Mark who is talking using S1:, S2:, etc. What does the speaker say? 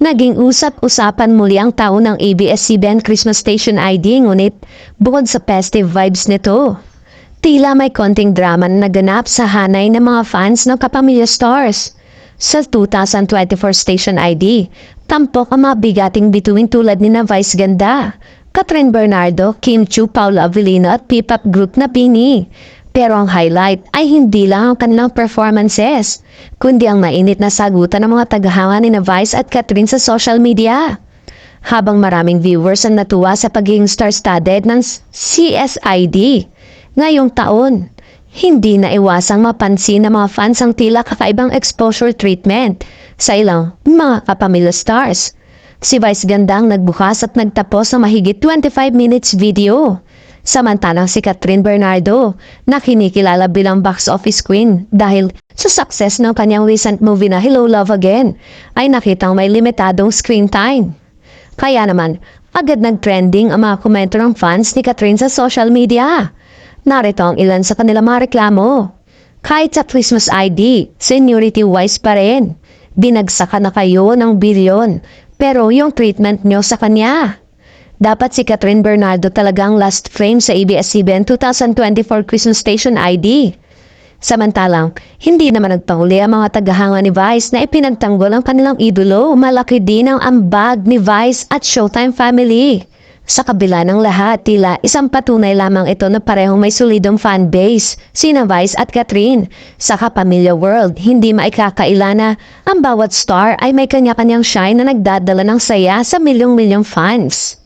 S1: Naging usap-usapan muli ang taon ng ABS-CBN Christmas Station ID, ngunit bukod sa festive vibes nito, tila may konting drama na naganap sa hanay ng mga fans ng Kapamilya Stars. Sa 2024 Station ID, tampok ang mga bigating bituin tulad ni na Vice Ganda, Catherine Bernardo, Kim Chu, Paula Avellino at P-pop group na Bini. Pero ang highlight ay hindi lang ang kanilang performances, kundi ang mainit na sagutan ng mga tagahanga ni na Vice at Catherine sa social media. Habang maraming viewers ang natuwa sa pagiging star-studded ng CSID ngayong taon, hindi na iwasang mapansin ng mga fans ang tila kakaibang exposure treatment sa ilang mga Kapamilya Stars. Si Vice Gandang nagbukas at nagtapos ng mahigit 25 minutes video. Samantalang si Catherine Bernardo na kinikilala bilang box office queen dahil sa success ng kanyang recent movie na Hello Love Again ay nakitang may limitadong screen time. Kaya naman, agad nag-trending ang mga komento ng fans ni Catherine sa social media. Narito ang ilan sa kanilang mga reklamo. Kahit sa Christmas ID, seniority-wise pa rin. Binagsakan na kayo ng bilyon, pero yung treatment nyo sa kanya. Dapat si Catherine Bernardo talagang last frame sa ABS-CBN 2024 Christmas Station ID. Samantalang, hindi naman nagpahuli ang mga tagahanga ni Vice na ipinagtanggol ang kanilang idolo. Malaki din ang ambag ni Vice at Showtime family. Sa kabila ng lahat, tila isang patunay lamang ito na parehong may solidong fanbase, sina Vice at Catherine. Sa Kapamilya World, hindi maikakaila na ang bawat star ay may kanya-kanyang shine na nagdadala ng saya sa milyong-milyong fans.